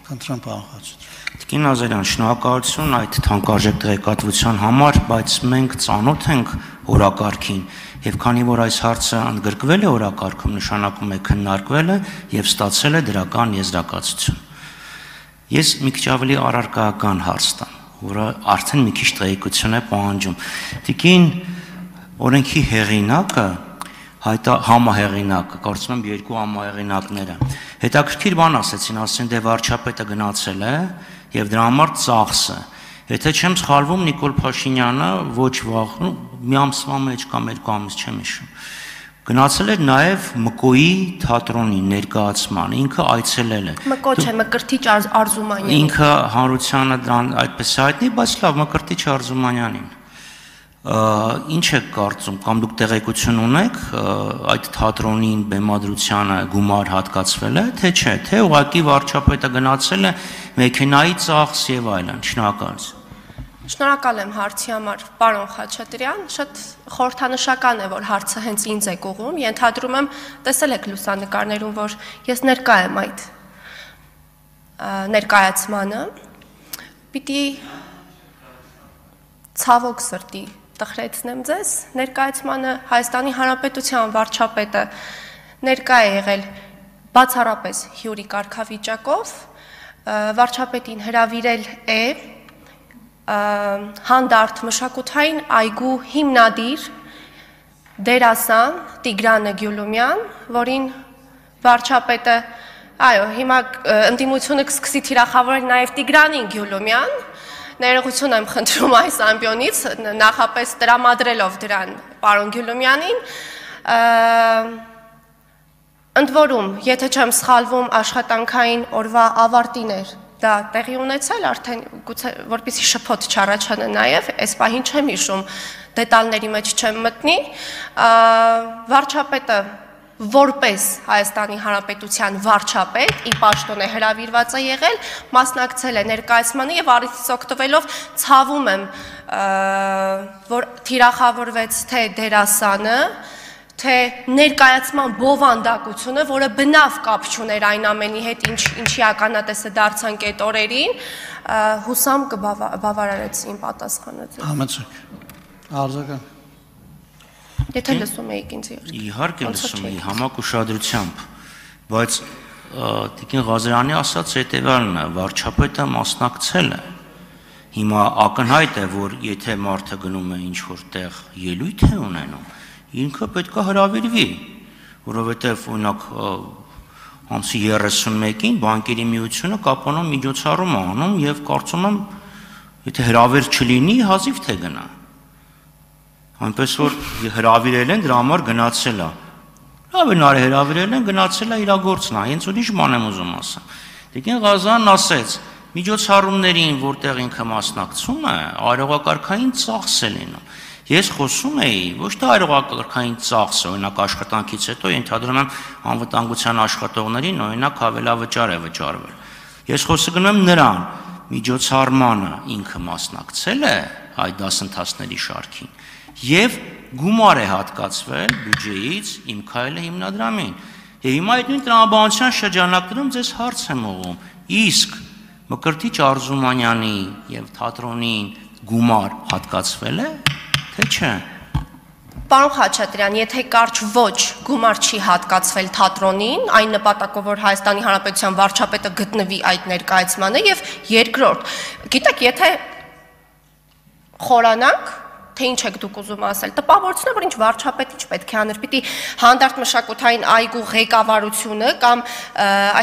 Խնդրեմ պարոն Խաչատրյան։ Տիկին Ազարյան, շնորհակալություն այդ թանկարժեք տեղեկատվության համար, բայց մենք ծանոթ ենք օրակարգին, եւ քանի որ այս հարցը ընդգրկվել է օրակարգում, նշանակում է քննարկվել է եւ ստացել է դրական եզրակացություն։ Ես մի քիչ ավելի առարկայական հարց տամ, որը արդեն մի քիչ տեղեկություն է պահանջում։ Տիկին օրենքի հեղինակը համահեղինակը, կարծում եմ երկու համահեղինակները, հետաքրքիր բան ասեցին, դե վարչապետը գնացել է եւ դրա համար ծախս է։ Եթե չեմ սխալվում, Նիկոլ Փաշինյանը ոչ վաղ, մի ամսվա մեջ կամ 2 ամիս չեմ հիշում, գնացել էր նաեւ ՄԿՕ-ի թատրոնի ներկայացման, ինքը այցելել է։ ՄԿՕ չէ, Մկրտիչ Արզումանյան։ Ինքը հանրությանը դրան այդպես հայտնի, բայց լավ, Մկրտիչ Արզումանյանին։ Ինչ եք կարծում, կամ դուք տեղեկություն ունեք այդ թատրոնին բեմադրությանը գումար հատկացվել է, թե չէ, թե ուղղակի վարչապետը գնացել է մեքենայի ծախս եւ այլն։ Շնորհակալություն։ Շնորհակալ եմ հարցի համար, պարոն Խաչատրյան, շատ խորհրդանշական է, որ հարցը հենց ինձ է ուղղում, ենթադրում եմ, տեսել եք լուսանկարներում, որ ես ներկա եմ այդ ներկայացմանը, պիտի ցավոք սրտի տխրեցնեմ ձեզ, ներկայացմանը Հայաստանի Հանրապետության վարչապետը ներկա է եղել բացառապես հյուրի կարգավիճակով, վարչապետին հրավիրել է հանդարտ մշակութային այգու հիմնադիր դերասան Տիգրանը Գյուլումյան, որին վարչապետը, այո, հիմա ընդդիմությունը կսկսի թիրախավորել նաև Տիգրանին Գյուլումյան, ներողություն եմ խնդրում այս ամբիոնից, նախապես տրամադրելով դրան պարոն Գյուլումյանին, ընդ որում, եթե չեմ սխալվում, աշխատանքային օրվա ավարտին էր դա տեղի ունեցել, արդեն գուցե որպեսզի շփոթ չառաջանա նաև, այս պահին չեմ հիշում, դետալների մեջ չեմ մտնի, վարչապետը որպես Հայաստանի Հանրապետության վարչապետ ի պաշտոն է հրավիրված է եղել, մասնակցել է ներկայացմանը եւ առիթից օգտվելով ցավում եմ, որ թիրախավորվեց թե դերասանը, թե ներկայացման բովանդակությունը, որը բնավ կապ չուներ այն ամենի հետ, ինչի ականատեսը դարձանք այդ օրերին, հուսամ կբավարարեց իմ պատասխանը։ Համեցեք, արձագանք։ Եթե լսում էիք ինձ Իհարկե լսում էի համակ ուշադրությամբ, բայց Տիկին Ղազարյանի ասած հետևյալն է, վարչապետը մասնակցել է։ Հիմա ակնհայտ է, որ եթե մարդը գնում է ինչ-որ տեղ ելույթ է ունենում, ինքը պետք է հրավիրվի, որովհետև օրինակ ամսի 31-ին բանկերի միությունը կապանոն միջոցառում է անում եւ կարծում եմ, եթե հրավեր չլինի, հազիվ թե գնա։ Այնպես որ հրավիրել են, դրա համար գնացել է։ Լավ է նարի հրավիրել են, գնացել է իր գործն է, հենց ուրիշ բան եմ ուզում ասեմ։ Տիկին Ղազարյանն ասեց, միջոցառումներին, որտեղ ինքը մասնակցում է, արարողակարգային ծախս է լինում։ Ես խոսում էի ոչ թե արարողակարգային ծախսը, օրինակ աշխատանքից հետո ենթադրում եմ անվտանգության աշխատողներին օրինակ հավելավճար է վճարվել։ Ես խոսքը գնում եմ նրան, միջոցառմանը ինքը մասնակցել է այդ դասընթացների շարքին եւ գումար է հատկացվել բյուջեից Իմ քայլը հիմնադրամին։ Եվ հիմա այդ նույն տրամաբանության շրջանակներում ձեզ հարց եմ ուղղում. իսկ Մկրտիչ Արզումանյանի եւ թատրոնին գումար հատկացվել է, թե չէ։ Պարոն Խաչատրյան, եթե կարճ ոչ գումար չի հատկացվել թատրոնին, այն նպատակով, որ Հայաստանի Հանրապետության վարչապետը գտնվի այդ ներկայացմանը եւ երկրորդ, գիտեք, եթե խորանանք թե ինչ եք դուք ուզում ասել, տպավորությունն է, որ ինչ վարչապետ ինչ պետք է աներ, պիտի հանդարտ մշակութային այգու ղեկավարությունը կամ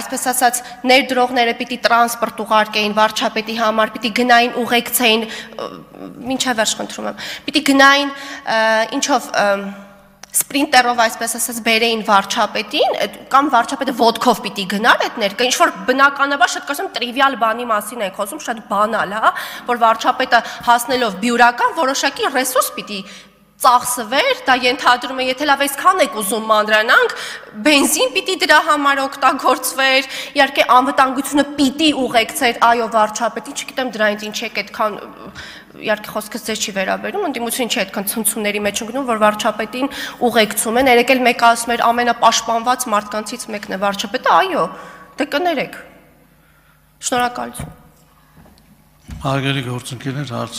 այսպես ասած ներդրողները պիտի տրանսպորտ ուղարկեին վարչապետի համար, պիտի գնային ուղեկցեին, մինչև վերջ խնդրում եմ, պիտի գնային ինչով սպրինտերով այսպես ասած բերեին վարչապետին, կամ վարչապետը ոտքով պիտի գնար այդ ներկա, ինչ որ բնականաբար շատ կարծում տրիվիալ բանի մասին ենք խոսում, շատ բանալ, հա, որ վարչապետը հասնելով բյուրական որոշակի ռեսուրս պիտի ծախսվեր, դա ենթադրում է, եթե լավ այսքան եք ուզում մանրանանք, բենզին պիտի դրա համար օգտագործվեր, իհարկե անվտանգությունը պիտի ուղեկցեր, այո վարչապետի, չգիտեմ դրանից ինչ եք այդքան իհարկե խոսքս ձեզ չի վերաբերում, ընդդիմությունը չի այդքան ցնցումների մեջ ընկնում, որ վարչապետին ուղեկցում են, երեք էլ մեկը ասում էր ամենապաշտպանված մարդկանցից մեկն է վարչապետը, այո, դե կներեք։ Շնորհակալություն։ Հարգելի գործընկերներ, հարց